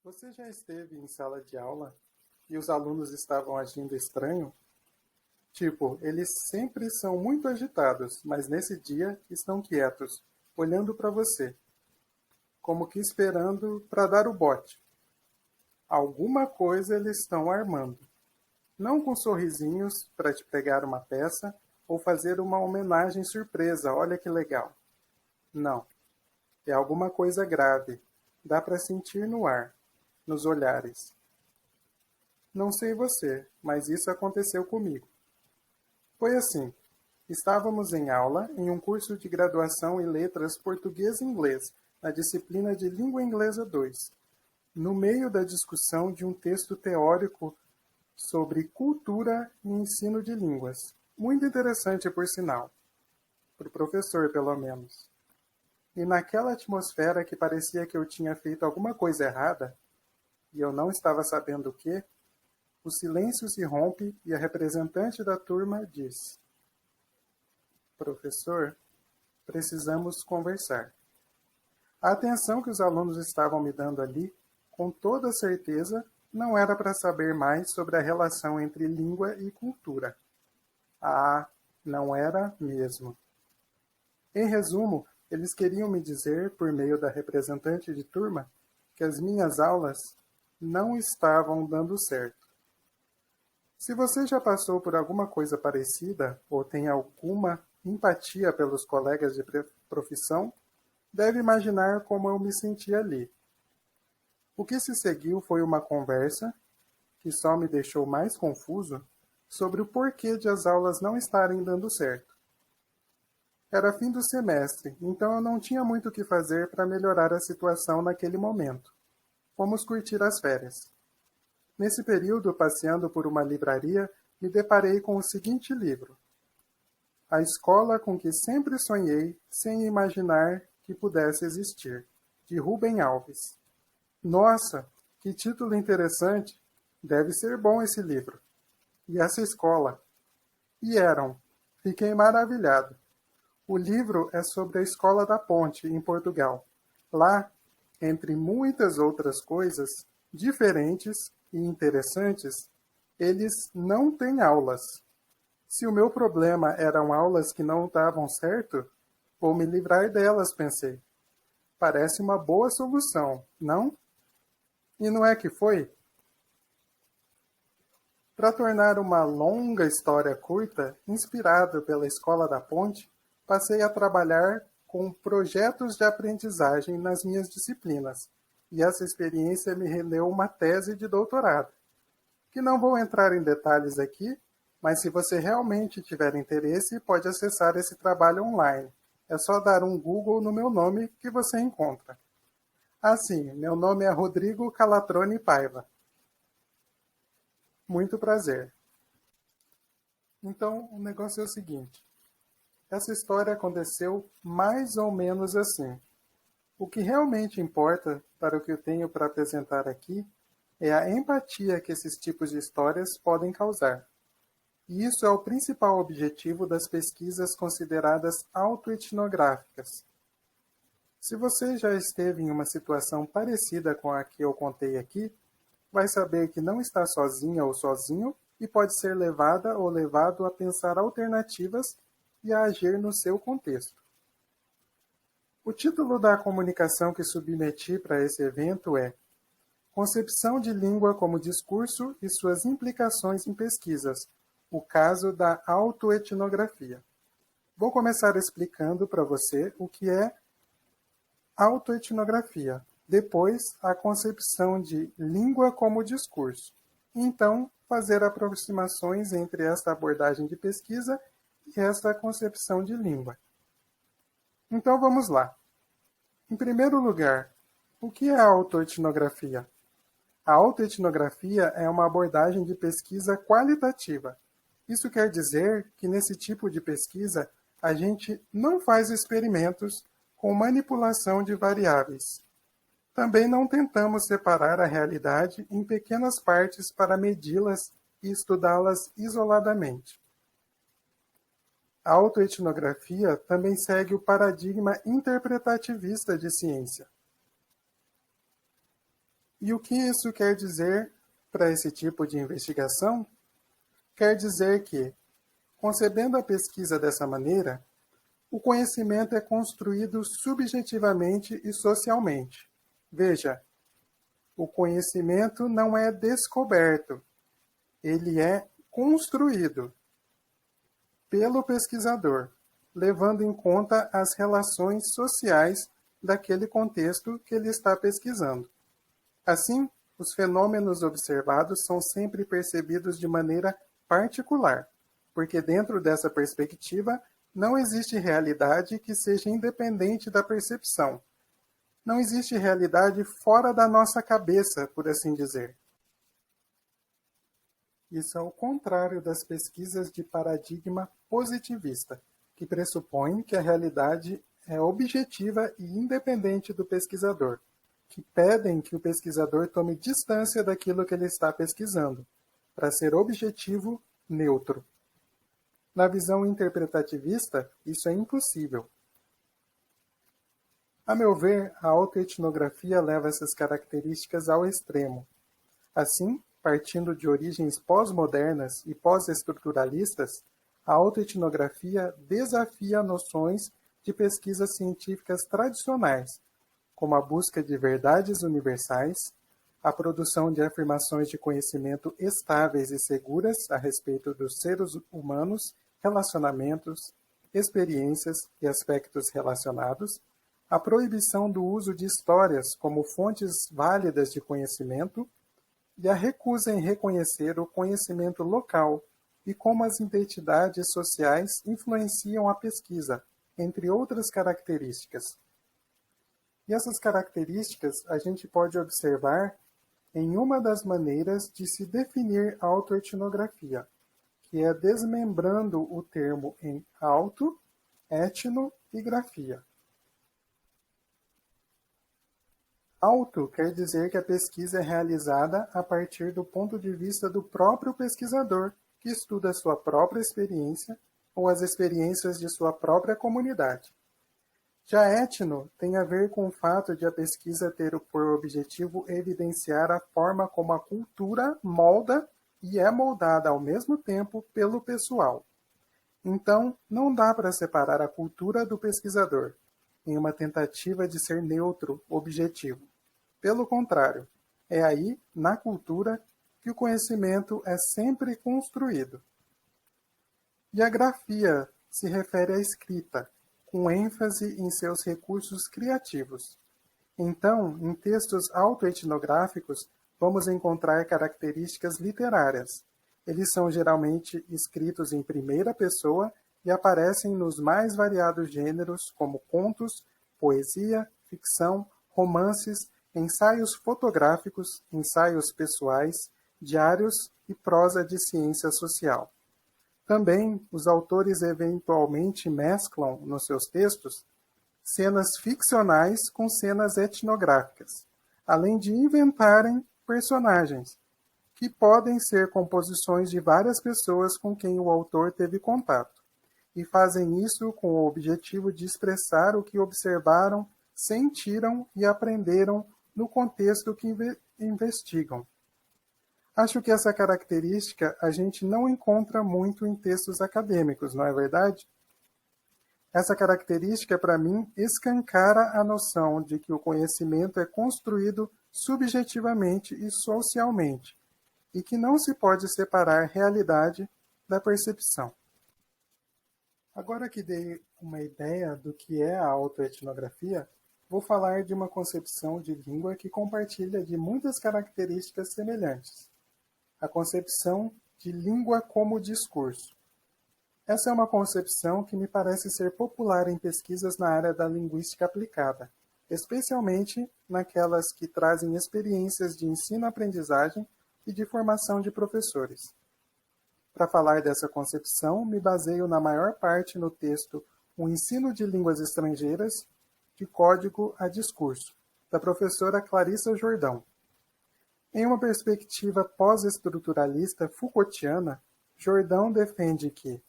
Você já esteve em sala de aula e os alunos estavam agindo estranho? Tipo, eles sempre são muito agitados, mas nesse dia estão quietos, olhando para você, como que esperando para dar o bote. Alguma coisa eles estão armando. Não com sorrisinhos para te pegar uma peça ou fazer uma homenagem surpresa, olha que legal. Não, é alguma coisa grave. Dá para sentir no ar, nos olhares. Não sei você, mas isso aconteceu comigo. Foi assim: estávamos em aula em um curso de graduação em letras português e inglês, na disciplina de Língua Inglesa 2, no meio da discussão de um texto teórico sobre cultura e ensino de línguas. Muito interessante, por sinal, para o professor, pelo menos. E naquela atmosfera que parecia que eu tinha feito alguma coisa errada, e eu não estava sabendo o que, o silêncio se rompe e a representante da turma diz: Professor, precisamos conversar. A atenção que os alunos estavam me dando ali, com toda certeza, não era para saber mais sobre a relação entre língua e cultura. Ah, não era mesmo. Em resumo, eles queriam me dizer, por meio da representante de turma, que as minhas aulas não estavam dando certo. Se você já passou por alguma coisa parecida ou tem alguma empatia pelos colegas de profissão, deve imaginar como eu me senti ali. O que se seguiu foi uma conversa, que só me deixou mais confuso, sobre o porquê de as aulas não estarem dando certo. Era fim do semestre, então eu não tinha muito o que fazer para melhorar a situação naquele momento. Fomos curtir as férias. Nesse período, passeando por uma livraria, me deparei com o seguinte livro: A Escola com que Sempre Sonhei, Sem Imaginar que Pudesse Existir, de Rubem Alves. Nossa, que título interessante! Deve ser bom esse livro. E essa escola? E eram. Fiquei maravilhado. O livro é sobre a Escola da Ponte, em Portugal. Lá, entre muitas outras coisas diferentes e interessantes, eles não têm aulas. Se o meu problema eram aulas que não davam certo, vou me livrar delas, pensei. Parece uma boa solução, não? E não é que foi? Para tornar uma longa história curta, inspirado pela Escola da Ponte, passei a trabalhar com projetos de aprendizagem nas minhas disciplinas, e essa experiência me rendeu uma tese de doutorado, que não vou entrar em detalhes aqui, mas se você realmente tiver interesse, pode acessar esse trabalho online. É só dar um Google no meu nome que você encontra. Sim, meu nome é Rodrigo Calatrone Paiva. Muito prazer. Então, o negócio é o seguinte. Essa história aconteceu mais ou menos assim. O que realmente importa para o que eu tenho para apresentar aqui é a empatia que esses tipos de histórias podem causar. E isso é o principal objetivo das pesquisas consideradas autoetnográficas. Se você já esteve em uma situação parecida com a que eu contei aqui, vai saber que não está sozinha ou sozinho e pode ser levada ou levado a pensar alternativas e a agir no seu contexto. O título da comunicação que submeti para esse evento é Concepção de língua como discurso e suas implicações em pesquisas, o caso da autoetnografia. Vou começar explicando para você o que é autoetnografia, depois a concepção de língua como discurso, e então fazer aproximações entre esta abordagem de pesquisa e esta concepção de língua. Então vamos lá. Em primeiro lugar, o que é a autoetnografia? A autoetnografia é uma abordagem de pesquisa qualitativa. Isso quer dizer que nesse tipo de pesquisa a gente não faz experimentos com manipulação de variáveis. Também não tentamos separar a realidade em pequenas partes para medi-las e estudá-las isoladamente. A autoetnografia também segue o paradigma interpretativista de ciência. E o que isso quer dizer para esse tipo de investigação? Quer dizer que, concebendo a pesquisa dessa maneira, o conhecimento é construído subjetivamente e socialmente. Veja, o conhecimento não é descoberto, ele é construído pelo pesquisador, levando em conta as relações sociais daquele contexto que ele está pesquisando. Assim, os fenômenos observados são sempre percebidos de maneira particular, porque dentro dessa perspectiva não existe realidade que seja independente da percepção. Não existe realidade fora da nossa cabeça, por assim dizer. Isso é o contrário das pesquisas de paradigma positivista, que pressupõem que a realidade é objetiva e independente do pesquisador, que pedem que o pesquisador tome distância daquilo que ele está pesquisando, para ser objetivo, neutro. Na visão interpretativista, isso é impossível. A meu ver, a autoetnografia leva essas características ao extremo. Assim, partindo de origens pós-modernas e pós-estruturalistas, a autoetnografia desafia noções de pesquisas científicas tradicionais, como a busca de verdades universais, a produção de afirmações de conhecimento estáveis e seguras a respeito dos seres humanos, relacionamentos, experiências e aspectos relacionados, a proibição do uso de histórias como fontes válidas de conhecimento e a recusa em reconhecer o conhecimento local e como as identidades sociais influenciam a pesquisa, entre outras características. E essas características a gente pode observar em uma das maneiras de se definir autoetnografia, que é desmembrando o termo em auto, etno e grafia. Auto quer dizer que a pesquisa é realizada a partir do ponto de vista do próprio pesquisador, que estuda a sua própria experiência ou as experiências de sua própria comunidade. Já etno tem a ver com o fato de a pesquisa ter por objetivo evidenciar a forma como a cultura molda e é moldada ao mesmo tempo pelo pessoal. Então, não dá para separar a cultura do pesquisador, em uma tentativa de ser neutro, objetivo. Pelo contrário, é aí, na cultura, que o conhecimento é sempre construído. E a grafia se refere à escrita, com ênfase em seus recursos criativos. Então, em textos autoetnográficos, vamos encontrar características literárias. Eles são geralmente escritos em primeira pessoa e aparecem nos mais variados gêneros, como contos, poesia, ficção, romances, ensaios fotográficos, ensaios pessoais, diários e prosa de ciência social. Também, os autores eventualmente mesclam, nos seus textos, cenas ficcionais com cenas etnográficas, além de inventarem personagens, que podem ser composições de várias pessoas com quem o autor teve contato, e fazem isso com o objetivo de expressar o que observaram, sentiram e aprenderam no contexto que investigam. Acho que essa característica a gente não encontra muito em textos acadêmicos, não é verdade? Essa característica, para mim, escancara a noção de que o conhecimento é construído subjetivamente e socialmente, e que não se pode separar realidade da percepção. Agora que dei uma ideia do que é a autoetnografia, vou falar de uma concepção de língua que compartilha de muitas características semelhantes. A concepção de língua como discurso. Essa é uma concepção que me parece ser popular em pesquisas na área da linguística aplicada, especialmente naquelas que trazem experiências de ensino-aprendizagem e de formação de professores. Para falar dessa concepção, me baseio na maior parte no texto O Ensino de Línguas Estrangeiras, de Código a Discurso, da professora Clarissa Jordão. Em uma perspectiva pós-estruturalista Foucaultiana, Jordão defende que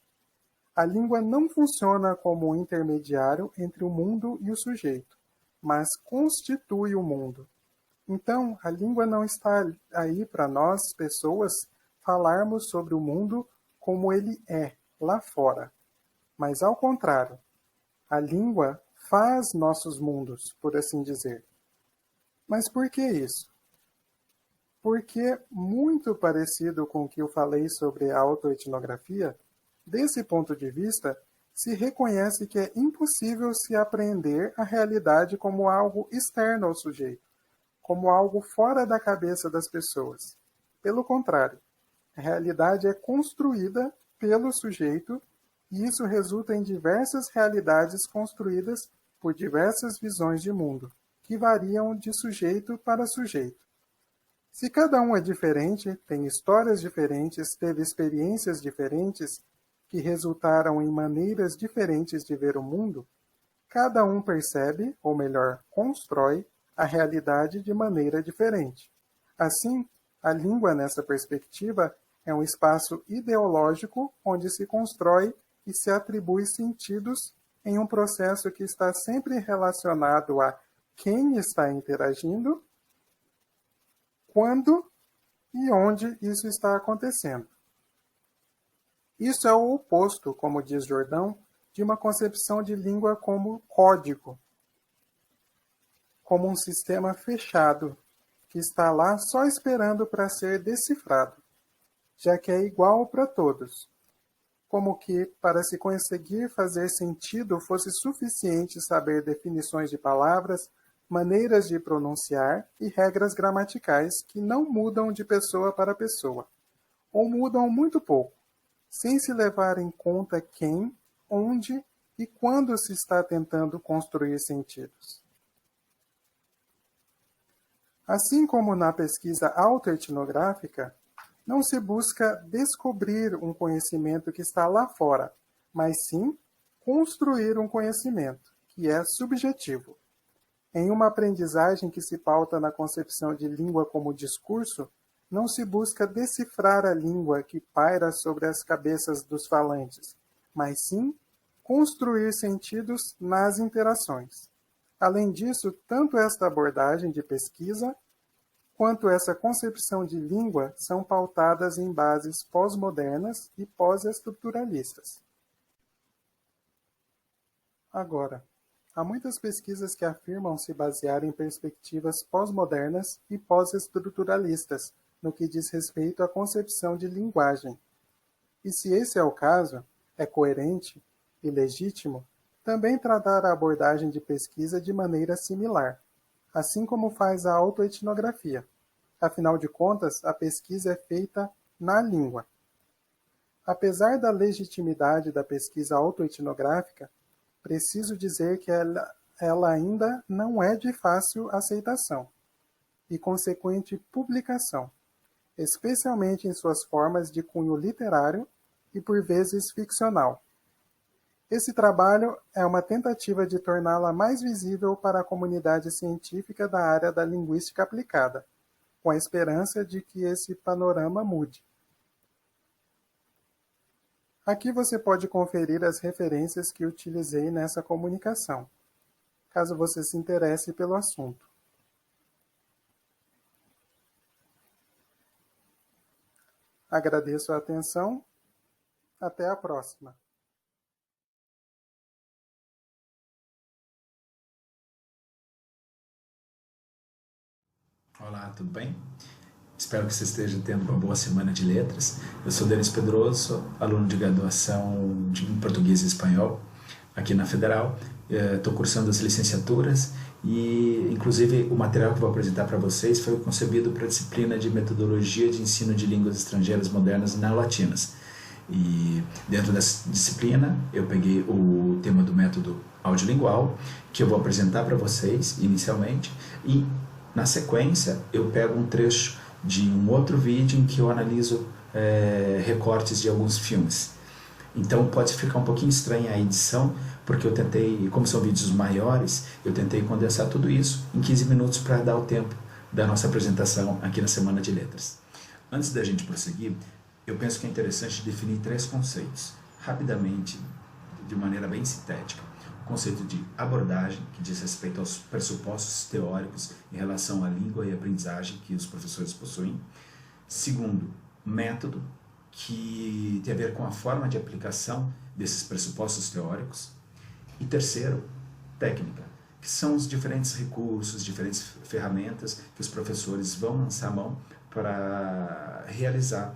a língua não funciona como um intermediário entre o mundo e o sujeito, mas constitui o mundo. Então, a língua não está aí para nós, pessoas, falarmos sobre o mundo como ele é, lá fora. Mas, ao contrário, a língua faz nossos mundos, por assim dizer. Mas por que isso? Porque, muito parecido com o que eu falei sobre a autoetnografia, desse ponto de vista, se reconhece que é impossível se apreender a realidade como algo externo ao sujeito, como algo fora da cabeça das pessoas. Pelo contrário, a realidade é construída pelo sujeito e isso resulta em diversas realidades construídas por diversas visões de mundo, que variam de sujeito para sujeito. Se cada um é diferente, tem histórias diferentes, teve experiências diferentes, que resultaram em maneiras diferentes de ver o mundo, cada um percebe, ou melhor, constrói, a realidade de maneira diferente. Assim, a língua, nessa perspectiva, é um espaço ideológico onde se constrói e se atribui sentidos em um processo que está sempre relacionado a quem está interagindo, quando e onde isso está acontecendo. Isso é o oposto, como diz Jordão, de uma concepção de língua como código, como um sistema fechado, que está lá só esperando para ser decifrado, já que é igual para todos. Como que, para se conseguir fazer sentido, fosse suficiente saber definições de palavras, maneiras de pronunciar e regras gramaticais que não mudam de pessoa para pessoa, ou mudam muito pouco, sem se levar em conta quem, onde e quando se está tentando construir sentidos. Assim como na pesquisa autoetnográfica, não se busca descobrir um conhecimento que está lá fora, mas sim construir um conhecimento, que é subjetivo. Em uma aprendizagem que se pauta na concepção de língua como discurso, não se busca decifrar a língua que paira sobre as cabeças dos falantes, mas sim construir sentidos nas interações. Além disso, tanto esta abordagem de pesquisa quanto essa concepção de língua são pautadas em bases pós-modernas e pós-estruturalistas. Agora, há muitas pesquisas que afirmam se basear em perspectivas pós-modernas e pós-estruturalistas no que diz respeito à concepção de linguagem. E se esse é o caso, é coerente e legítimo também tratar a abordagem de pesquisa de maneira similar, assim como faz a autoetnografia. Afinal de contas, a pesquisa é feita na língua. Apesar da legitimidade da pesquisa autoetnográfica, preciso dizer que ela ainda não é de fácil aceitação e consequente publicação, especialmente em suas formas de cunho literário e por vezes ficcional. Esse trabalho é uma tentativa de torná-la mais visível para a comunidade científica da área da linguística aplicada, com a esperança de que esse panorama mude. Aqui você pode conferir as referências que utilizei nessa comunicação, caso você se interesse pelo assunto. Agradeço a atenção. Até a próxima. Olá, tudo bem? Espero que você esteja tendo uma boa semana de letras. Eu sou Denis Pedroso, aluno de graduação em português e espanhol aqui na Federal. Estou cursando as licenciaturas e, inclusive, o material que vou apresentar para vocês foi concebido para a disciplina de Metodologia de Ensino de Línguas Estrangeiras Modernas e Neolatinas. E dentro dessa disciplina eu peguei o tema do método audiolingual, que eu vou apresentar para vocês inicialmente, e na sequência eu pego um trecho de um outro vídeo em que eu analiso recortes de alguns filmes. Então pode ficar um pouquinho estranha a edição, porque eu tentei, como são vídeos maiores, eu tentei condensar tudo isso em 15 minutos para dar o tempo da nossa apresentação aqui na Semana de Letras. Antes da gente prosseguir, eu penso que é interessante definir 3 conceitos, rapidamente, de maneira bem sintética. conceito de abordagem, que diz respeito aos pressupostos teóricos em relação à língua e aprendizagem que os professores possuem. Segundo, método, que tem a ver com a forma de aplicação desses pressupostos teóricos. E terceiro, técnica, que são os diferentes recursos, diferentes ferramentas que os professores vão lançar a mão para realizar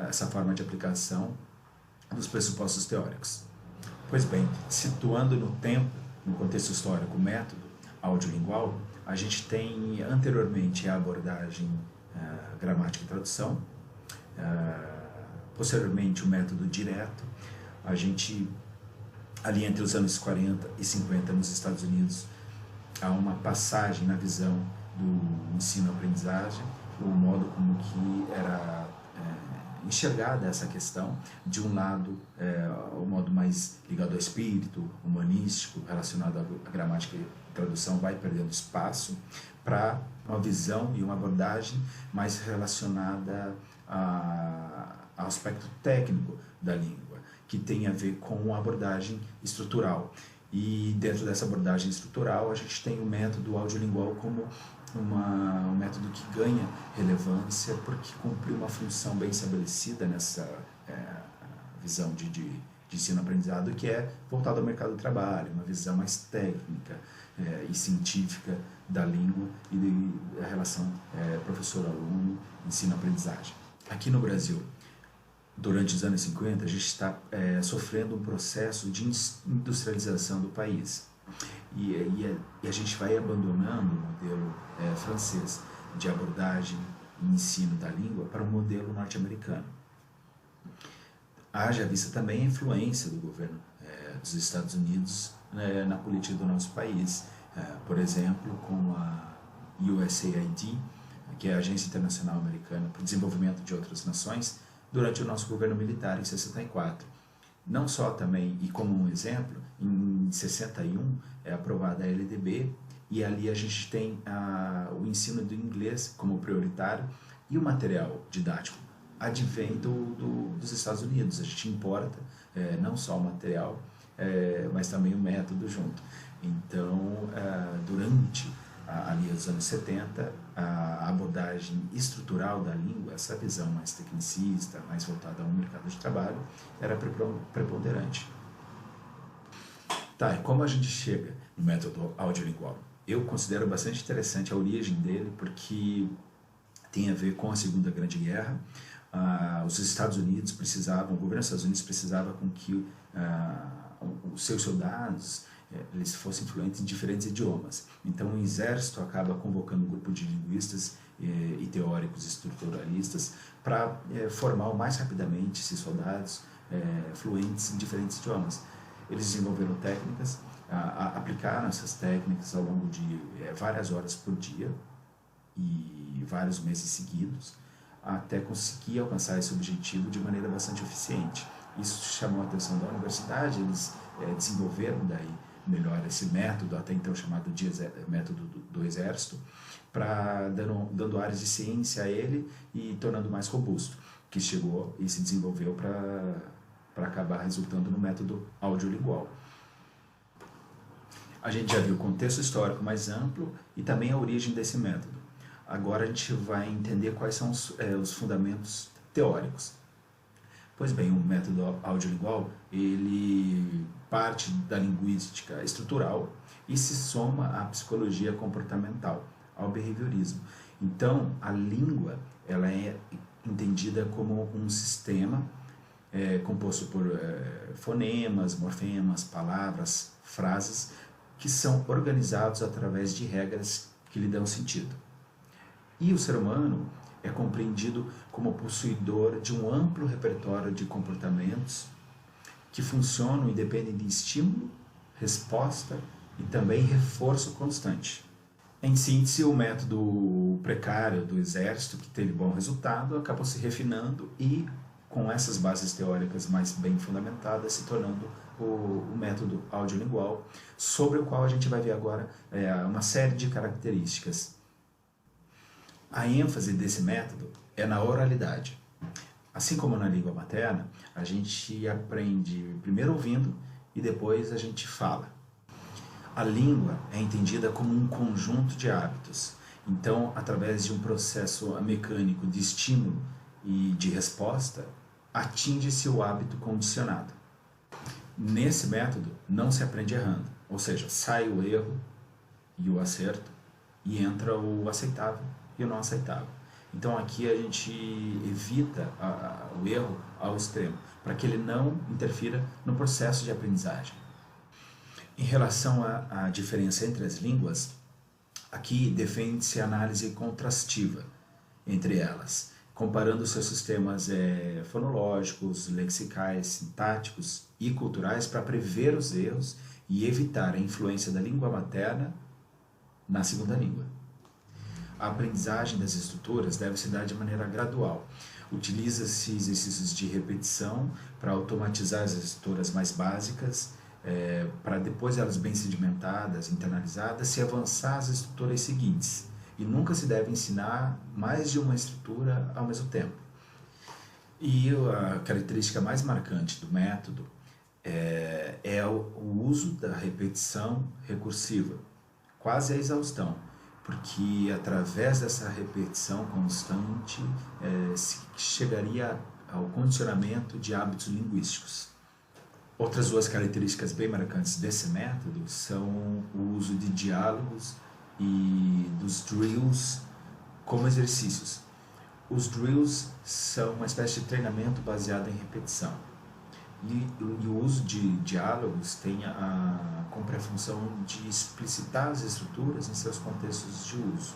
essa forma de aplicação dos pressupostos teóricos. Pois bem, situando no tempo, no contexto histórico, o método audiolingual, a gente tem anteriormente a abordagem gramática e tradução, posteriormente o método direto. A gente, ali entre os anos 40 e 50 nos Estados Unidos, há uma passagem na visão do ensino-aprendizagem, o modo como que era enxergada essa questão. De um lado, o modo mais ligado ao espírito, humanístico, relacionado à gramática e tradução, vai perdendo espaço para uma visão e uma abordagem mais relacionada ao aspecto técnico da língua, que tem a ver com a abordagem estrutural. E dentro dessa abordagem estrutural, a gente tem o método audiolingual como um método que ganha relevância porque cumpre uma função bem estabelecida nessa visão de ensino-aprendizado, que é voltada ao mercado do trabalho, uma visão mais técnica e científica da língua e da relação professor-aluno, ensino-aprendizagem. Aqui no Brasil, durante os anos 50, a gente está sofrendo um processo de industrialização do país. E a gente vai abandonando o modelo francês de abordagem e ensino da língua para o modelo norte-americano. Haja vista também a influência do governo dos Estados Unidos na política do nosso país. Por exemplo, com a USAID, que é a Agência Internacional Americana para o Desenvolvimento de Outras Nações, durante o nosso governo militar em 64. Não só também, e como um exemplo, em 61 é aprovada a LDB, e ali a gente tem o ensino do inglês como prioritário, e o material didático advém dos Estados Unidos. A gente importa não só o material, mas também o método junto. Então, durante ali os anos 70, a abordagem estrutural da língua, essa visão mais tecnicista, mais voltada ao mercado de trabalho, era preponderante. Tá, e como a gente chega no método audiolingual? Eu considero bastante interessante a origem dele, porque tem a ver com a Segunda Grande Guerra. Os Estados Unidos precisavam, o governo dos Estados Unidos precisava com que os seus soldados eles fossem fluentes em diferentes idiomas. Então o exército acaba convocando um grupo de linguistas e teóricos estruturalistas para formar o mais rapidamente esses soldados fluentes em diferentes idiomas. Eles desenvolveram técnicas, aplicaram essas técnicas ao longo de várias horas por dia e vários meses seguidos, até conseguir alcançar esse objetivo de maneira bastante eficiente. Isso chamou a atenção da universidade, eles desenvolveram daí melhor esse método, até então chamado de método do exército, dando áreas de ciência a ele e tornando mais robusto, que chegou e se desenvolveu para acabar resultando no método audiolingual. A gente já viu o contexto histórico mais amplo e também a origem desse método. Agora a gente vai entender quais são os fundamentos teóricos. Pois bem, o método audiolingual, ele parte da linguística estrutural e se soma à psicologia comportamental, ao behaviorismo. Então, a língua ela é entendida como um sistema composto por fonemas, morfemas, palavras, frases, que são organizados através de regras que lhe dão sentido. E o ser humano é compreendido como possuidor de um amplo repertório de comportamentos que funcionam e dependem de estímulo, resposta e também reforço constante. Em síntese, o método precário do exército, que teve bom resultado, acabou se refinando e, com essas bases teóricas mais bem fundamentadas, se tornando o método audiolingual, sobre o qual a gente vai ver agora uma série de características. A ênfase desse método é na oralidade. Assim como na língua materna, a gente aprende primeiro ouvindo e depois a gente fala. A língua é entendida como um conjunto de hábitos. Então, através de um processo mecânico de estímulo e de resposta, atinge-se o hábito condicionado. Nesse método, não se aprende errando, ou seja, sai o erro e o acerto e entra o aceitável e o não aceitável. Então aqui a gente evita o erro ao extremo, para que ele não interfira no processo de aprendizagem. Em relação à diferença entre as línguas, aqui defende-se a análise contrastiva entre elas, comparando seus sistemas fonológicos, lexicais, sintáticos e culturais para prever os erros e evitar a influência da língua materna na segunda língua. A aprendizagem das estruturas deve se dar de maneira gradual. Utiliza-se exercícios de repetição para automatizar as estruturas mais básicas, para depois elas bem sedimentadas, internalizadas, se avançar às estruturas seguintes. E nunca se deve ensinar mais de uma estrutura ao mesmo tempo. E a característica mais marcante do método é o uso da repetição recursiva, quase a exaustão, porque através dessa repetição constante se chegaria ao condicionamento de hábitos linguísticos. Outras duas características bem marcantes desse método são o uso de diálogos e dos drills como exercícios. Os drills são uma espécie de treinamento baseado em repetição. E o uso de diálogos tem como pré-função de explicitar as estruturas em seus contextos de uso.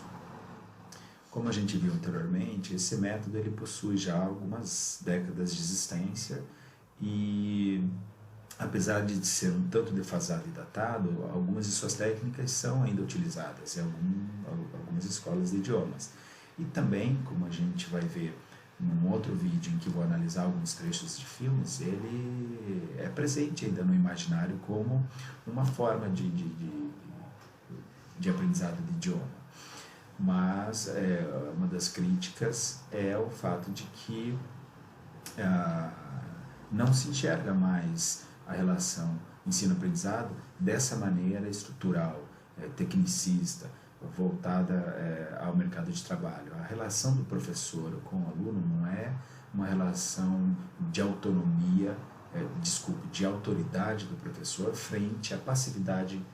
Como a gente viu anteriormente, esse método ele possui já algumas décadas de existência e, apesar de ser um tanto defasado e datado, algumas de suas técnicas são ainda utilizadas em algumas escolas de idiomas. E também, como a gente vai ver num outro vídeo em que vou analisar alguns trechos de filmes, ele é presente ainda no imaginário como uma forma de aprendizado de idioma. Mas uma das críticas é o fato de que não se enxerga mais a relação ensino-aprendizado dessa maneira estrutural, tecnicista, voltada ao mercado de trabalho. A relação do professor com o aluno não é uma relação de autonomia, de autoridade do professor frente à passividade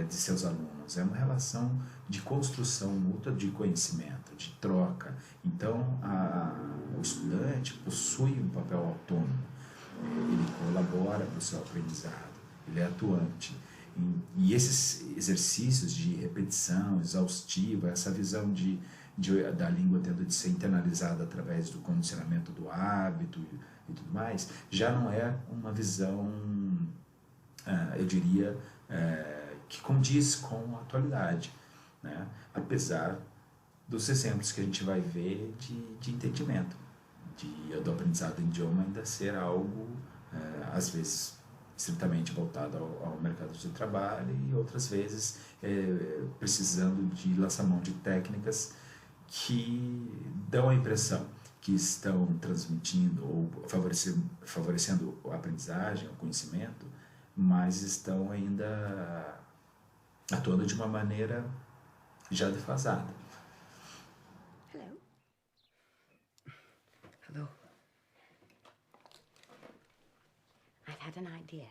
de seus alunos. É uma relação de construção mútua de conhecimento, de troca. Então, o estudante possui um papel autônomo, ele colabora para o seu aprendizado, ele é atuante. E esses exercícios de repetição exaustiva, essa visão da língua tendo de ser internalizada através do condicionamento do hábito e tudo mais, já não é uma visão, eu diria, que condiz com a atualidade, né? Apesar dos exemplos que a gente vai ver de entendimento, do aprendizado em idioma ainda ser algo, às vezes, estritamente voltado ao mercado de trabalho e outras vezes precisando de lançamento de técnicas que dão a impressão que estão transmitindo ou favorecendo a aprendizagem, o conhecimento, mas estão ainda atuando de uma maneira já defasada. Hello. Hello. I've had an idea.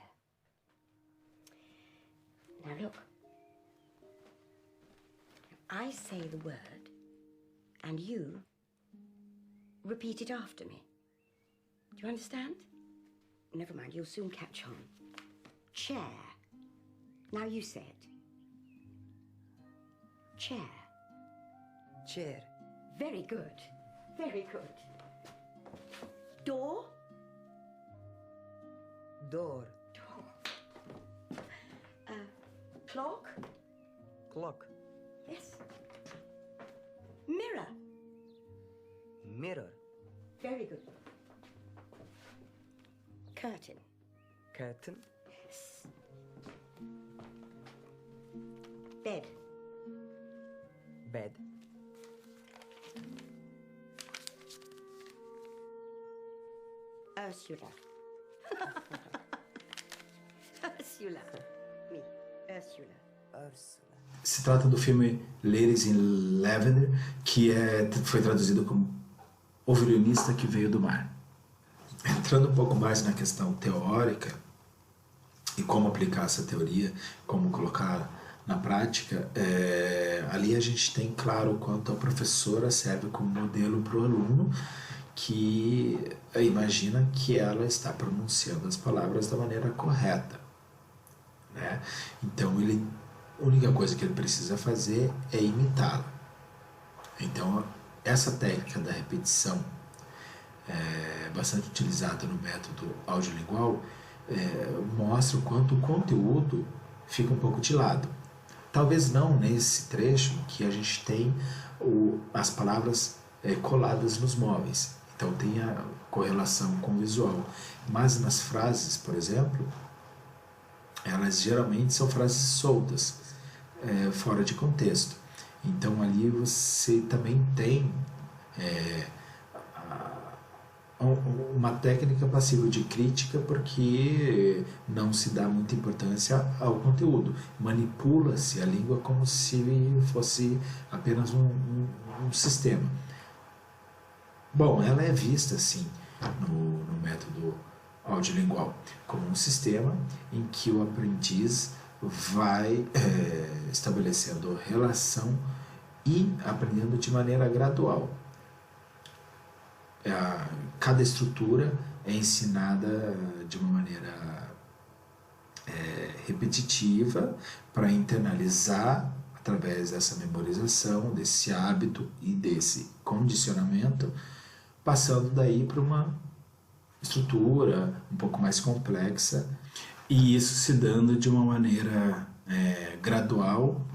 Now look. I say the word, and you repeat it after me. Do you understand? Never mind, you'll soon catch on. Chair. Now you say it. Chair. Chair. Very good. Very good. Door. Door. Door. Clock. Clock. Yes. Mirror. Mirror. Very good. Curtain. Curtain. Yes. Bed. Bed. Ursula. Ursula. Me. Ursula. Ursula. Se trata do filme Ladies in Lavender, que foi traduzido como O Violinista que Veio do Mar. Entrando um pouco mais na questão teórica e como aplicar essa teoria, como colocar na prática, ali a gente tem claro o quanto a professora serve como modelo para o aluno, que imagina que ela está pronunciando as palavras da maneira correta, né? Então a única coisa que ele precisa fazer é imitá-la. Então essa técnica da repetição é bastante utilizada no método audiolingual, mostra o quanto o conteúdo fica um pouco de lado. Talvez não nesse trecho que a gente tem as palavras coladas nos móveis, então tem a correlação com o visual, mas nas frases, por exemplo, elas geralmente são frases soltas, fora de contexto. Então ali você também tem uma técnica passível de crítica, porque não se dá muita importância ao conteúdo. Manipula-se a língua como se fosse apenas um sistema. Bom, ela é vista assim no método audiolingual como um sistema em que o aprendiz vai estabelecendo relação e aprendendo de maneira gradual. Cada estrutura é ensinada de uma maneira repetitiva para internalizar através dessa memorização, desse hábito e desse condicionamento, passando daí para uma estrutura um pouco mais complexa, e isso se dando de uma maneira gradual,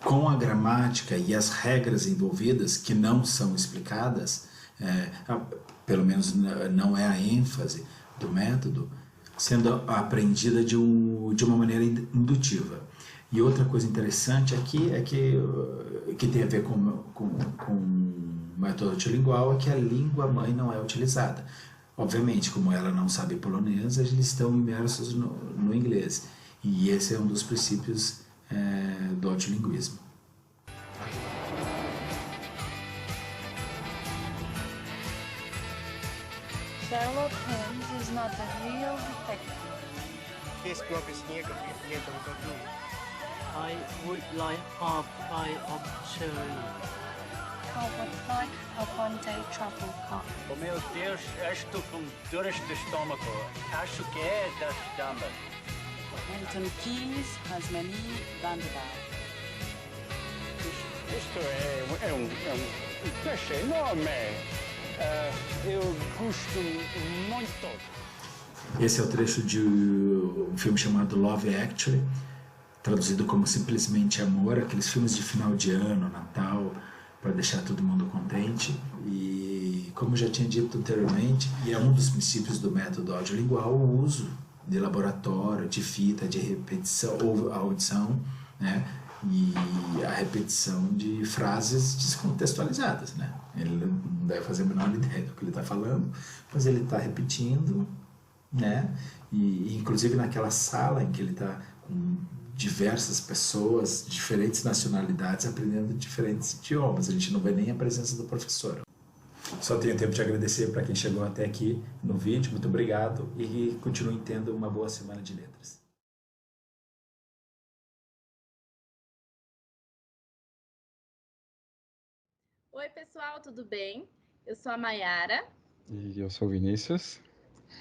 com a gramática e as regras envolvidas que não são explicadas, pelo menos não é a ênfase do método, sendo aprendida de uma maneira indutiva. E outra coisa interessante aqui que tem a ver com o método audiolingual, é que a língua mãe não é utilizada. Obviamente, como ela não sabe polonês, eles estão imersos no inglês. E esse é um dos princípios do audiolinguismo. Sherlock Holmes is not a real detective. This block is here because we have to go through. I would like half pie of cherry. I would like a one-day travel cup. Oh meu Deus, estou com dores de estômago. Acho que é das damas. Milton Keynes has many roundabouts. Isto é um peixe enorme. Eu gosto muito. Esse é o trecho de um filme chamado Love Actually, traduzido como simplesmente Amor, aqueles filmes de final de ano, Natal, para deixar todo mundo contente. E como já tinha dito anteriormente, e é um dos princípios do método audiolingual, o uso de laboratório, de fita, de repetição ou audição, né? E a repetição de frases descontextualizadas, né? Ele não deve fazer a menor ideia do que ele está falando, mas ele está repetindo, né? E inclusive naquela sala em que ele está com diversas pessoas, diferentes nacionalidades, aprendendo diferentes idiomas. A gente não vê nem a presença do professor. Só tenho tempo de agradecer para quem chegou até aqui no vídeo. Muito obrigado e continuem tendo uma boa semana de letras. Oi, pessoal, tudo bem? Eu sou a Mayara. E eu sou o Vinícius.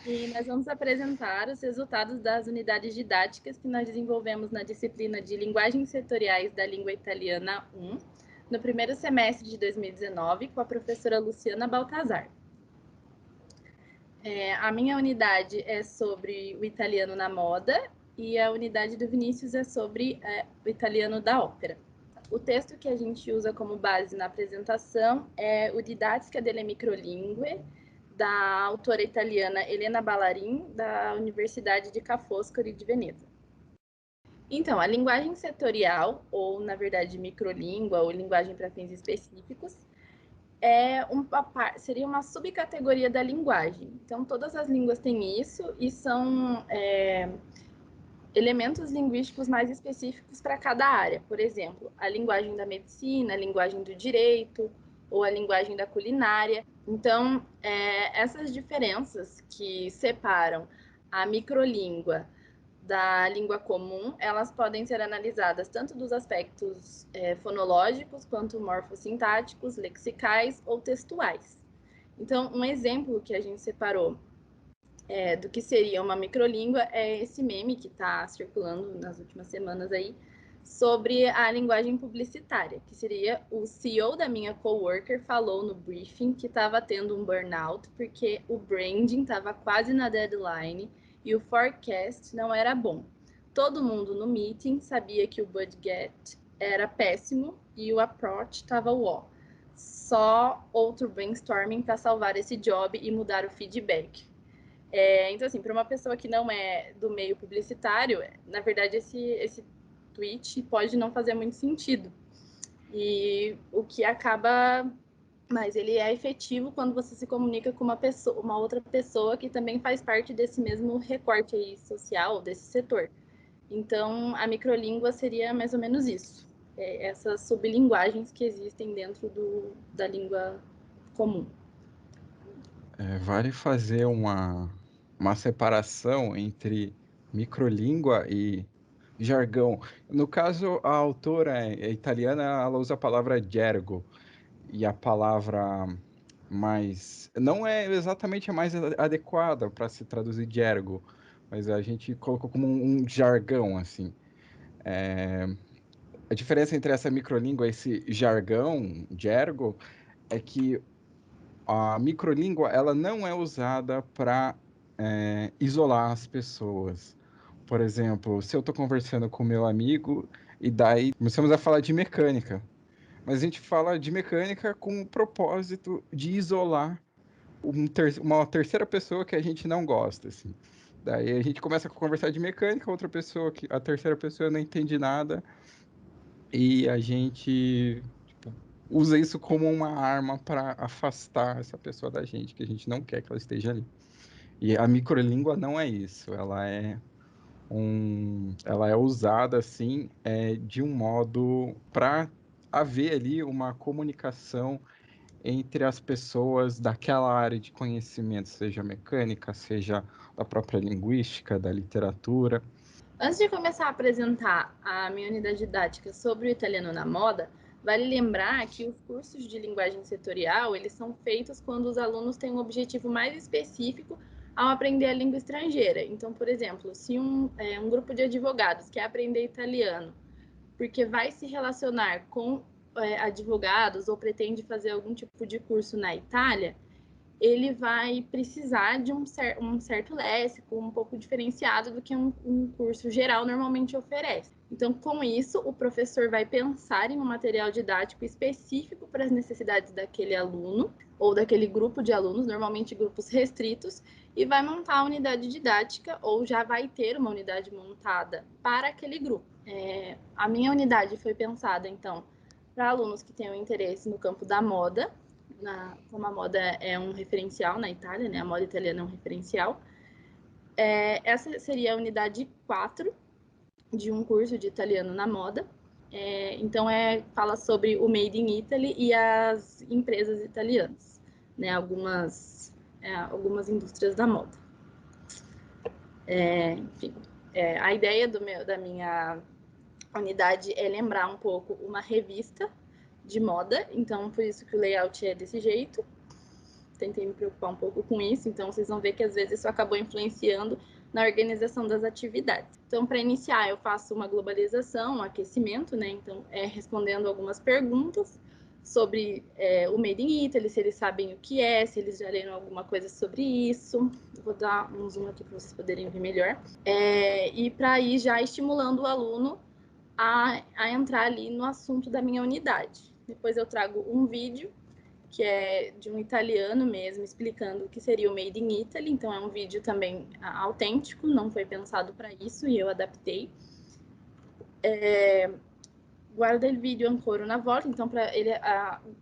E nós vamos apresentar os resultados das unidades didáticas que nós desenvolvemos na disciplina de Linguagens Setoriais da Língua Italiana 1, no primeiro semestre de 2019, com a professora Luciana Baltazar. A minha unidade é sobre o italiano na moda e a unidade do Vinícius é sobre o italiano da ópera. O texto que a gente usa como base na apresentação é o Didattica delle Microlingue, da autora italiana Elena Ballarin, da Universidade de Ca' Foscari de Veneza. Então, a linguagem setorial, ou na verdade microlíngua, ou linguagem para fins específicos, seria uma subcategoria da linguagem. Então, todas as línguas têm isso e são elementos linguísticos mais específicos para cada área. Por exemplo, a linguagem da medicina, a linguagem do direito ou a linguagem da culinária. Então, essas diferenças que separam a microlíngua da língua comum, elas podem ser analisadas tanto dos aspectos fonológicos, quanto morfossintáticos, lexicais ou textuais. Então, um exemplo que a gente separou do que seria uma microlíngua é esse meme que está circulando nas últimas semanas aí, sobre a linguagem publicitária, que seria o CEO da minha coworker falou no briefing que estava tendo um burnout porque o branding estava quase na deadline e o forecast não era bom. Todo mundo no meeting sabia que o budget era péssimo e o approach estava ó. Só outro brainstorming para salvar esse job e mudar o feedback. Então, assim, para uma pessoa que não é do meio publicitário, na verdade, esse tweet pode não fazer muito sentido. E o que acaba... Mas ele é efetivo quando você se comunica com uma outra pessoa que também faz parte desse mesmo recorte aí social, desse setor. Então, a microlíngua seria mais ou menos isso. Essas sublinguagens que existem dentro da língua comum. Vale fazer uma separação entre microlíngua e jargão. No caso, a autora italiana, ela usa a palavra gergo, e a palavra mais... não é exatamente a mais adequada para se traduzir gergo, mas a gente colocou como um jargão, assim. A diferença entre essa microlíngua e esse jargão, gergo, é que a microlíngua ela não é usada para isolar as pessoas. Por exemplo, se eu estou conversando com meu amigo e daí começamos a falar de mecânica, mas a gente fala de mecânica com o propósito de isolar uma terceira pessoa que a gente não gosta, assim. Daí a gente começa a conversar de mecânica, a terceira pessoa não entende nada e a gente usa isso como uma arma para afastar essa pessoa da gente, que a gente não quer que ela esteja ali. E a microlíngua não é isso, ela é usada assim de um modo para haver ali uma comunicação entre as pessoas daquela área de conhecimento, seja mecânica, seja da própria linguística, da literatura. Antes de começar a apresentar a minha unidade didática sobre o italiano na moda, vale lembrar que os cursos de linguagem setorial, eles são feitos quando os alunos têm um objetivo mais específico ao aprender a língua estrangeira. Então, por exemplo, se um grupo de advogados quer aprender italiano porque vai se relacionar com advogados ou pretende fazer algum tipo de curso na Itália, ele vai precisar de um certo léxico um pouco diferenciado do que um curso geral normalmente oferece. Então, com isso, o professor vai pensar em um material didático específico para as necessidades daquele aluno ou daquele grupo de alunos, normalmente grupos restritos, e vai montar a unidade didática ou já vai ter uma unidade montada para aquele grupo. A minha unidade foi pensada, então, para alunos que tenham interesse no campo da moda, como a moda é um referencial na Itália, né? A moda italiana é um referencial. Essa seria a unidade 4 de um curso de italiano na moda. Então, fala sobre o Made in Italy e as empresas italianas, né? Algumas indústrias da moda. Enfim, a ideia da minha unidade é lembrar um pouco uma revista de moda, então por isso que o layout é desse jeito. Tentei me preocupar um pouco com isso, então vocês vão ver que às vezes isso acabou influenciando na organização das atividades. Então, para iniciar, eu faço uma globalização, um aquecimento, né? Então, respondendo algumas perguntas sobre o Made in Italy, se eles sabem o que é, se eles já leram alguma coisa sobre isso. Eu vou dar um zoom aqui para vocês poderem ver melhor. E para ir já estimulando o aluno a entrar ali no assunto da minha unidade. Depois eu trago um vídeo que é de um italiano mesmo, explicando o que seria o Made in Italy. Então, é um vídeo também autêntico, não foi pensado para isso, e eu adaptei. Guarda o vídeo ancora na volta, então, para ele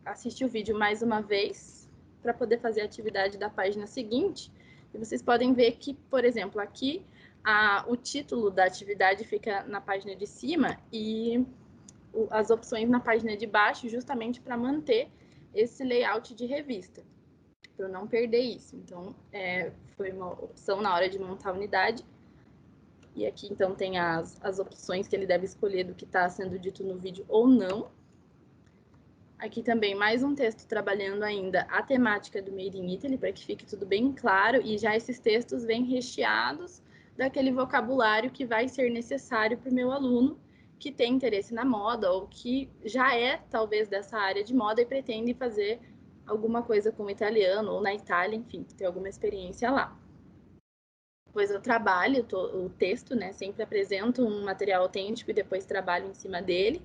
assistir o vídeo mais uma vez, para poder fazer a atividade da página seguinte. E vocês podem ver que, por exemplo, aqui O título da atividade fica na página de cima e as opções na página de baixo, justamente para manter esse layout de revista, para não perder isso. Então, foi uma opção na hora de montar a unidade. E aqui, então, tem as opções que ele deve escolher do que está sendo dito no vídeo ou não. Aqui também mais um texto trabalhando ainda a temática do Made in Italy, para que fique tudo bem claro, e já esses textos vêm recheados daquele vocabulário que vai ser necessário para o meu aluno que tem interesse na moda ou que já é, talvez, dessa área de moda e pretende fazer alguma coisa com o italiano ou na Itália, enfim, ter alguma experiência lá. Depois eu trabalho o texto, né? Sempre apresento um material autêntico e depois trabalho em cima dele.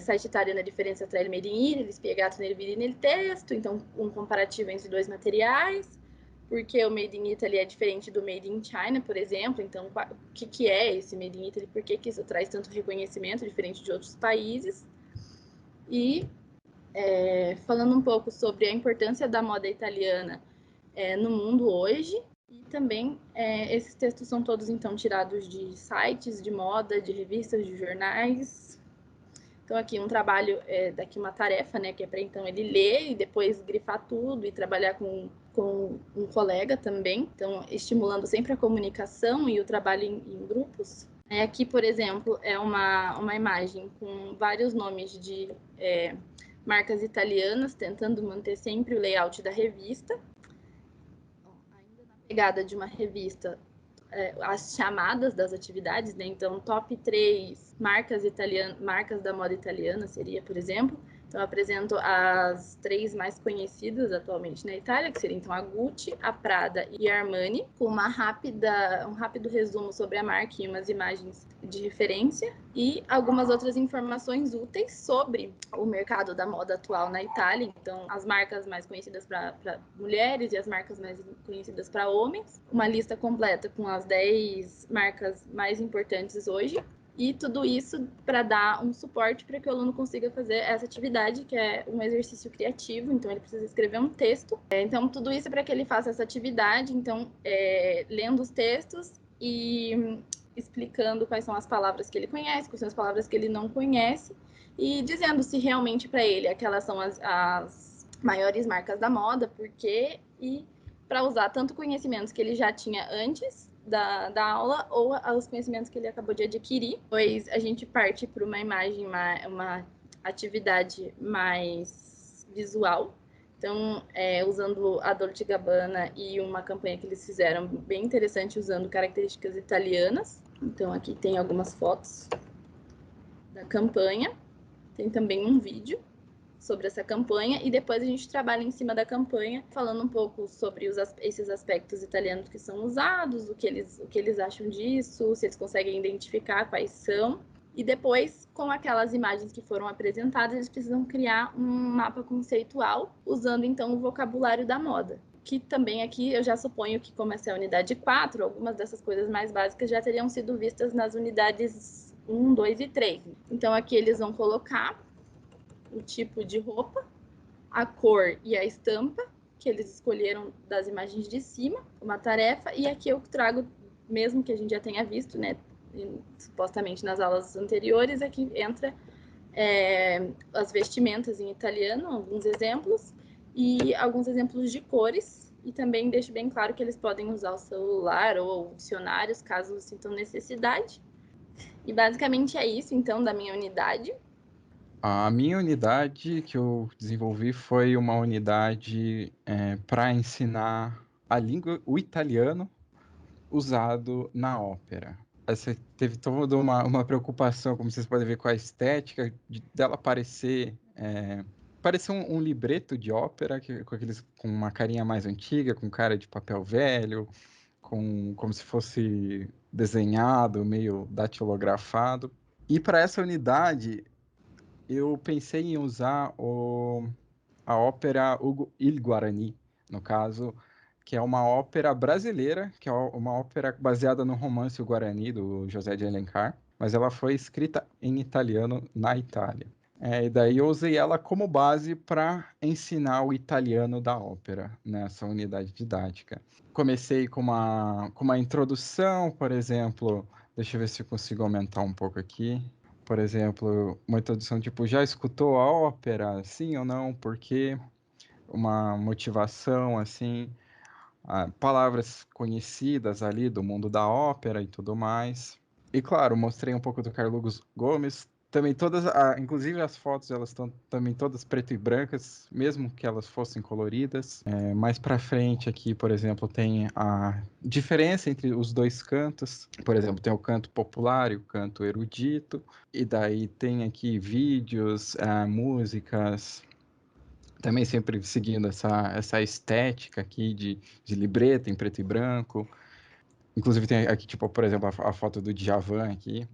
Site italiano, a differenza tra il made in Italy, spiegato nel vídeo e nel texto, então um comparativo entre dois materiais, porque o Made in Italy é diferente do Made in China, por exemplo, então o que é esse Made in Italy, por que isso traz tanto reconhecimento, diferente de outros países, e falando um pouco sobre a importância da moda italiana no mundo hoje, e também esses textos são todos então tirados de sites de moda, de revistas, de jornais. Então, aqui um trabalho, daqui uma tarefa, né, que é para então ele ler e depois grifar tudo e trabalhar com um colega também. Então, estimulando sempre a comunicação e o trabalho em grupos. Aqui, por exemplo, é uma imagem com vários nomes de marcas italianas, tentando manter sempre o layout da revista. Ainda na pegada de uma revista, as chamadas das atividades, né? Então, top 3 marcas da moda italiana seria, por exemplo. Então, eu apresento as 3 mais conhecidas atualmente na Itália, que seriam então a Gucci, a Prada e a Armani, com um rápido resumo sobre a marca e umas imagens de referência e algumas outras informações úteis sobre o mercado da moda atual na Itália. Então, as marcas mais conhecidas para mulheres e as marcas mais conhecidas para homens. Uma lista completa com as 10 marcas mais importantes hoje. E tudo isso para dar um suporte para que o aluno consiga fazer essa atividade, que é um exercício criativo, então ele precisa escrever um texto. Então, tudo isso para que ele faça essa atividade, então, lendo os textos e explicando quais são as palavras que ele conhece, quais são as palavras que ele não conhece, e dizendo se realmente para ele aquelas são as maiores marcas da moda, por quê, e para usar tanto conhecimentos que ele já tinha antes da aula ou os conhecimentos que ele acabou de adquirir. Pois a gente parte para uma imagem, uma atividade mais visual. Então, usando a Dolce & Gabbana e uma campanha que eles fizeram bem interessante, usando características italianas. Então, aqui tem algumas fotos da campanha. Tem também um vídeo sobre essa campanha e depois a gente trabalha em cima da campanha, falando um pouco sobre esses aspectos italianos que são usados, o que eles acham disso, se eles conseguem identificar quais são. E depois, com aquelas imagens que foram apresentadas, eles precisam criar um mapa conceitual, usando então o vocabulário da moda. Que também aqui eu já suponho que, como essa é a unidade 4, algumas dessas coisas mais básicas já teriam sido vistas nas unidades 1, 2 e 3. Então aqui eles vão colocar o tipo de roupa, a cor e a estampa que eles escolheram das imagens de cima, uma tarefa, e aqui eu trago, mesmo que a gente já tenha visto, né, supostamente nas aulas anteriores, aqui entra as vestimentas em italiano, alguns exemplos, e alguns exemplos de cores, e também deixo bem claro que eles podem usar o celular ou dicionários, caso sintam necessidade. E basicamente é isso, então, da minha unidade. A minha unidade que eu desenvolvi foi uma unidade para ensinar a língua, o italiano, usado na ópera. Essa teve toda uma preocupação, como vocês podem ver, com a estética, dela parecer um libreto de ópera, com uma carinha mais antiga, com cara de papel velho, como se fosse desenhado, meio datilografado. E para essa unidade, eu pensei em usar a ópera Il Guarani, no caso, que é uma ópera brasileira, que é uma ópera baseada no romance O Guarani, do José de Alencar, mas ela foi escrita em italiano na Itália. E daí eu usei ela como base para ensinar o italiano da ópera nessa unidade didática. Comecei com uma introdução, por exemplo, deixa eu ver se eu consigo aumentar um pouco aqui. Por exemplo, uma introdução tipo, já escutou a ópera? Sim ou não? Por quê? Uma motivação, assim, palavras conhecidas ali do mundo da ópera e tudo mais. E claro, mostrei um pouco do Carlos Gomes. Também inclusive as fotos, elas estão também todas preto e brancas, mesmo que elas fossem coloridas. Mais para frente aqui, por exemplo, tem a diferença entre os dois cantos. Por exemplo, tem o canto popular e o canto erudito. E daí tem aqui vídeos, músicas, também sempre seguindo essa estética aqui de libreta em preto e branco. Inclusive tem aqui, tipo, por exemplo, a foto do Djavan aqui,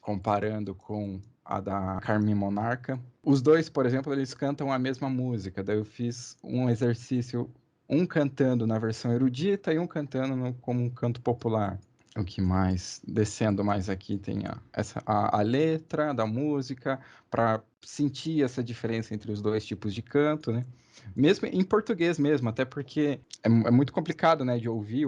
comparando com a da Carmen Monarca. Os dois, por exemplo, eles cantam a mesma música. Daí eu fiz um exercício, um cantando na versão erudita e um cantando como um canto popular. O que mais? Descendo mais aqui tem a letra da música, para sentir essa diferença entre os dois tipos de canto, né? Mesmo em português mesmo, até porque é muito complicado, né, de ouvir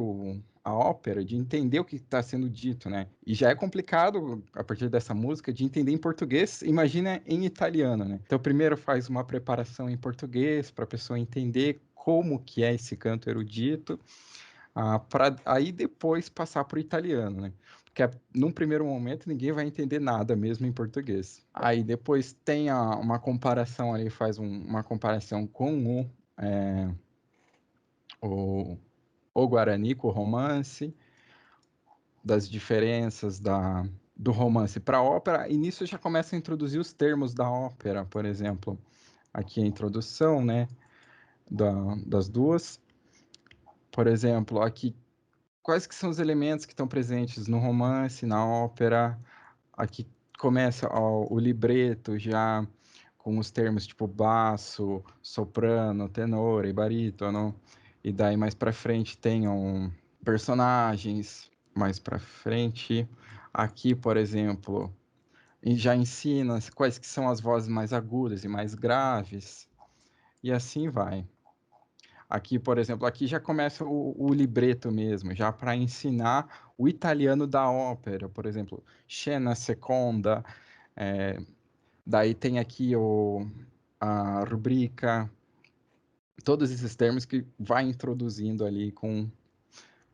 a ópera, de entender o que está sendo dito, né? E já é complicado, a partir dessa música, de entender em português, imagina em italiano, né? Então, primeiro faz uma preparação em português, para a pessoa entender como que é esse canto erudito, para aí depois passar para o italiano, né? Porque num primeiro momento ninguém vai entender nada mesmo em português. Aí depois tem uma comparação ali, faz uma comparação com o Guarani, com o romance, das diferenças do romance para a ópera, e nisso já começa a introduzir os termos da ópera, por exemplo. Aqui a introdução, né, das duas. Por exemplo, aqui quais que são os elementos que estão presentes no romance, na ópera. Aqui começa o libreto já com os termos tipo baço, soprano, tenor e barítono. E daí mais para frente tem personagens. Mais para frente, aqui, por exemplo, já ensina quais que são as vozes mais agudas e mais graves. E assim vai. Aqui, por exemplo, aqui já começa o libreto mesmo, já para ensinar o italiano da ópera, por exemplo, scena seconda, daí tem aqui a rubrica, todos esses termos que vai introduzindo ali com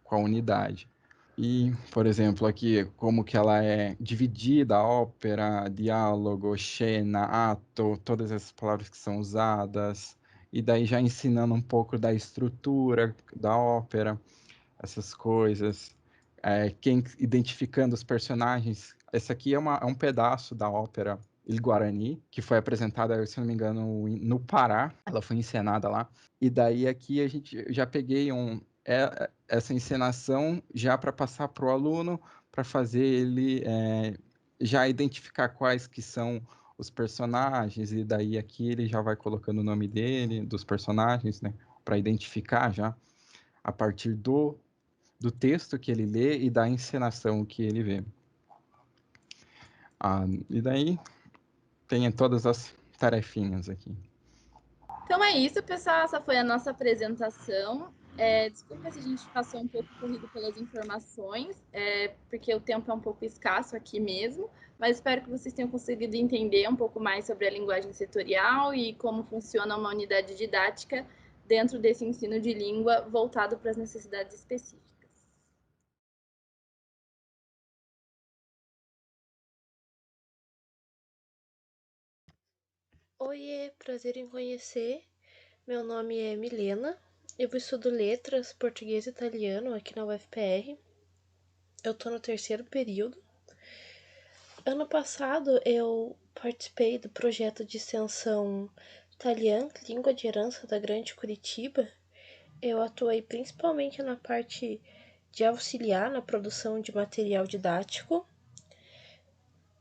a unidade. E, por exemplo, aqui como que ela é dividida, a ópera, diálogo, scena, ato, todas essas palavras que são usadas, e daí já ensinando um pouco da estrutura da ópera, essas coisas, identificando os personagens. Esse aqui é um pedaço da ópera Il Guarani, que foi apresentada, se não me engano, no Pará, ela foi encenada lá, e daí aqui a gente já peguei essa encenação já para passar para o aluno, para fazer ele já identificar quais que são os personagens, e daí aqui ele já vai colocando o nome dele, dos personagens, né, para identificar já, a partir do texto que ele lê e da encenação que ele vê. E daí tem todas as tarefinhas aqui. Então é isso, pessoal. Essa foi a nossa apresentação. Desculpa se a gente passou um pouco corrido pelas informações, porque o tempo é um pouco escasso aqui mesmo, mas espero que vocês tenham conseguido entender um pouco mais sobre a linguagem setorial e como funciona uma unidade didática dentro desse ensino de língua voltado para as necessidades específicas. Oiê, prazer em conhecer. Meu nome é Milena. Eu estudo letras, português e italiano aqui na UFPR. Eu tô no 3º período. Ano passado eu participei do projeto de extensão Italiano, Língua de Herança da Grande Curitiba. Eu atuei principalmente na parte de auxiliar na produção de material didático.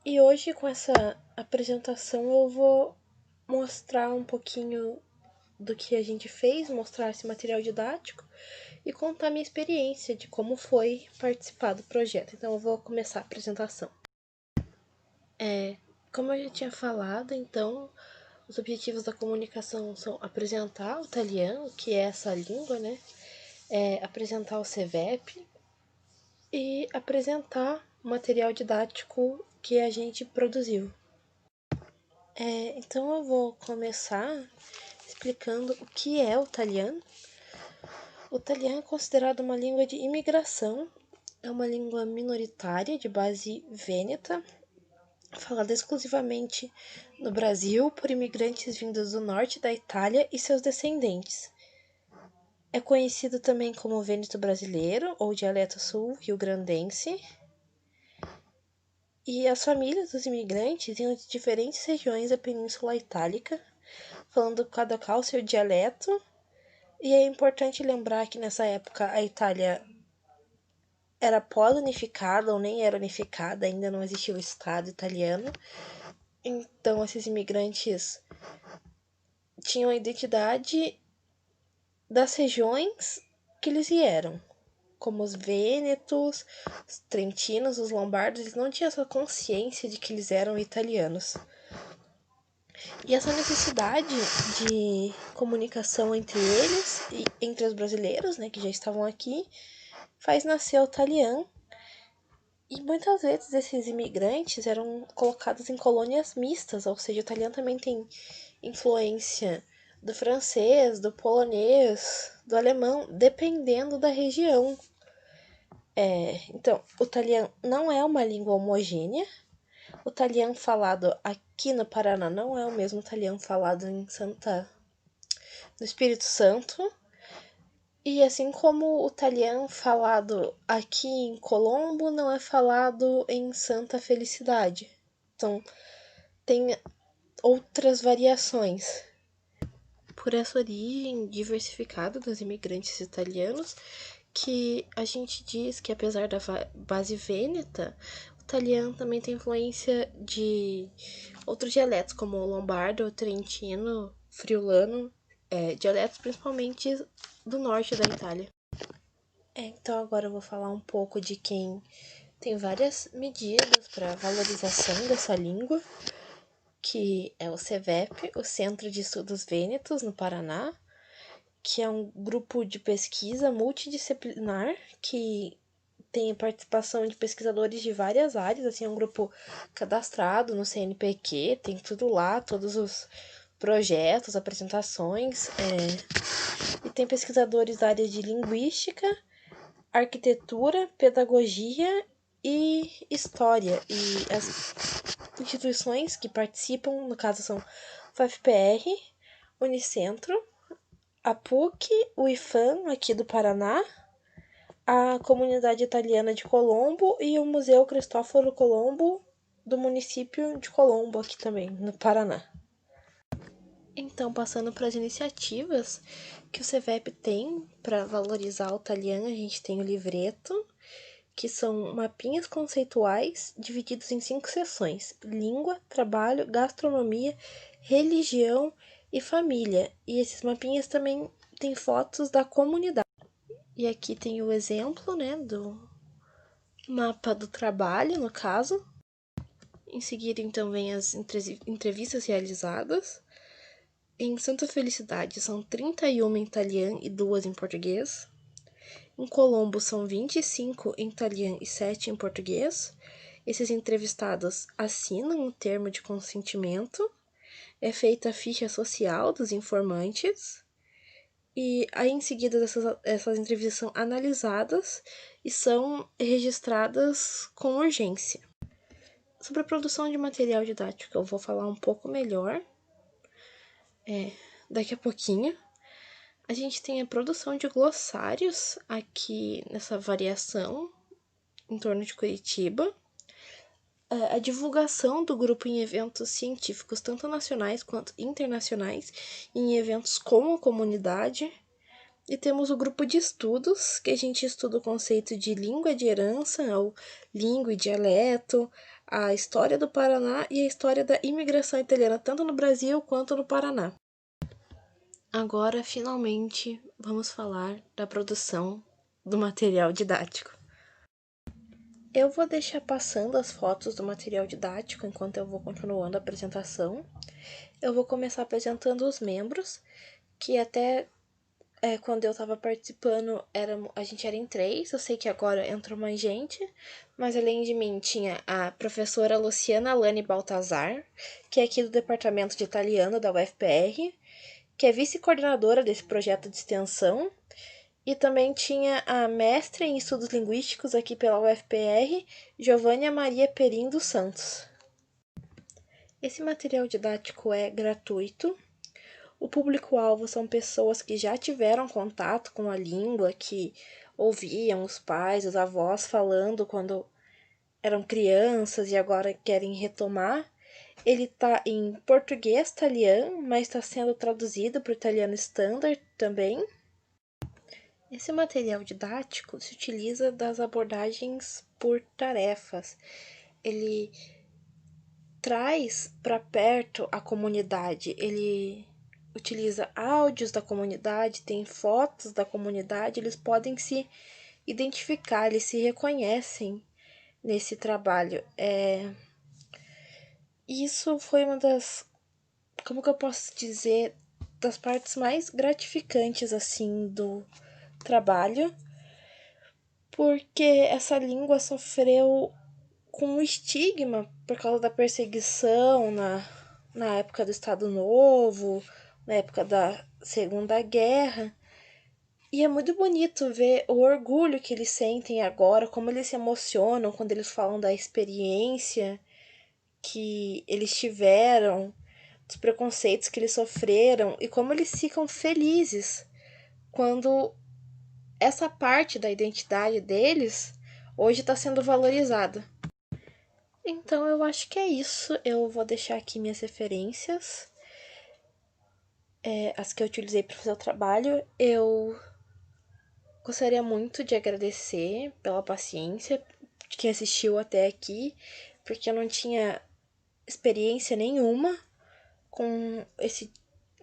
E hoje, com essa apresentação, eu vou mostrar um pouquinho do que a gente fez, mostrar esse material didático e contar minha experiência de como foi participar do projeto. Então, eu vou começar a apresentação. Como eu já tinha falado, então, os objetivos da comunicação são apresentar o italiano, que é essa língua, né? Apresentar o CEVEP e apresentar o material didático que a gente produziu. Então eu vou começar explicando o que é o italiano. O italiano é considerado uma língua de imigração, é uma língua minoritária de base vêneta, falada exclusivamente no Brasil por imigrantes vindos do norte da Itália e seus descendentes. É conhecido também como vêneto brasileiro ou dialeto sul rio-grandense. E as famílias dos imigrantes vinham de diferentes regiões da Península Itálica, falando cada qual seu dialeto. E é importante lembrar que nessa época a Itália era pós-unificada ou nem era unificada, ainda não existia o Estado italiano. Então esses imigrantes tinham a identidade das regiões que eles vieram, como os vênetos, os trentinos, os lombardos. Eles não tinham essa consciência de que eles eram italianos. E essa necessidade de comunicação entre eles e entre os brasileiros, né, que já estavam aqui, faz nascer o italiano. E muitas vezes esses imigrantes eram colocados em colônias mistas, ou seja, o italiano também tem influência do francês, do polonês, do alemão, dependendo da região. Então, o italiano não é uma língua homogênea. O italiano falado aqui no Paraná não é o mesmo italiano falado no Espírito Santo. E assim como o italiano falado aqui em Colombo não é falado em Santa Felicidade. Então, tem outras variações. Por essa origem diversificada dos imigrantes italianos, que a gente diz que apesar da base vêneta, o italiano também tem influência de outros dialetos, como o lombardo, o trentino, friulano, dialetos principalmente do norte da Itália. Então agora eu vou falar um pouco de quem tem várias medidas para valorização dessa língua, que é o CEVEP, o Centro de Estudos Vênetos, no Paraná, que é um grupo de pesquisa multidisciplinar que tem a participação de pesquisadores de várias áreas, assim, é um grupo cadastrado no CNPq, tem tudo lá, todos os projetos, apresentações, e tem pesquisadores da área de linguística, arquitetura, pedagogia e história. E as instituições que participam, no caso, são o UFPR, Unicentro, a PUC, o IFAM, aqui do Paraná, a Comunidade Italiana de Colombo e o Museu Cristóforo Colombo, do município de Colombo, aqui também, no Paraná. Então, passando para as iniciativas que o CEVEP tem para valorizar o italiano, a gente tem o livreto, que são mapinhas conceituais divididos em 5 seções: língua, trabalho, gastronomia, religião e família. E esses mapinhas também têm fotos da comunidade. E aqui tem o exemplo, né, do mapa do trabalho, no caso. Em seguida, então, vem as entrevistas realizadas. Em Santa Felicidade são 31 em italiano e 2 em português. Em Colombo são 25 em italiano e 7 em português. Esses entrevistados assinam o termo de consentimento. É feita a ficha social dos informantes. E aí, em seguida, essas entrevistas são analisadas e são registradas com urgência. Sobre a produção de material didático, eu vou falar um pouco melhor daqui a pouquinho. A gente tem a produção de glossários aqui nessa variação, em torno de Curitiba. A divulgação do grupo em eventos científicos, tanto nacionais quanto internacionais, em eventos com a comunidade. E temos o grupo de estudos, que a gente estuda o conceito de língua de herança, ou língua e dialeto, a história do Paraná e a história da imigração italiana, tanto no Brasil quanto no Paraná. Agora, finalmente, vamos falar da produção do material didático. Eu vou deixar passando as fotos do material didático enquanto eu vou continuando a apresentação. Eu vou começar apresentando os membros, que até quando eu estava participando, a gente era em 3, eu sei que agora entrou mais gente, mas além de mim tinha a professora Luciana Lani Baltazar, que é aqui do Departamento de Italiano da UFPR, que é vice-coordenadora desse projeto de extensão, e também tinha a mestre em Estudos Linguísticos aqui pela UFPR, Giovânia Maria Perim dos Santos. Esse material didático é gratuito. O público-alvo são pessoas que já tiveram contato com a língua, que ouviam os pais, os avós falando quando eram crianças e agora querem retomar. Ele está em português italiano, mas está sendo traduzido para o italiano standard também. Esse material didático se utiliza das abordagens por tarefas. Ele traz para perto a comunidade, ele utiliza áudios da comunidade, tem fotos da comunidade, eles podem se identificar, eles se reconhecem nesse trabalho. Isso foi uma das, como que eu posso dizer, das partes mais gratificantes, assim, do trabalho, porque essa língua sofreu com um estigma por causa da perseguição na época do Estado Novo, na época da Segunda Guerra. E é muito bonito ver o orgulho que eles sentem agora, como eles se emocionam quando eles falam da experiência que eles tiveram, dos preconceitos que eles sofreram e como eles ficam felizes quando essa parte da identidade deles hoje está sendo valorizada. Então eu acho que é isso. Eu vou deixar aqui minhas referências, as que eu utilizei para fazer o trabalho. Eu gostaria muito de agradecer pela paciência de quem assistiu até aqui, porque eu não tinha experiência nenhuma com esse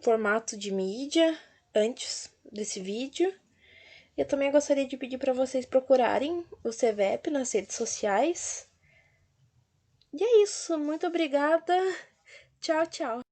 formato de mídia antes desse vídeo. Eu também gostaria de pedir para vocês procurarem o CVEP nas redes sociais. E é isso, muito obrigada. Tchau, tchau.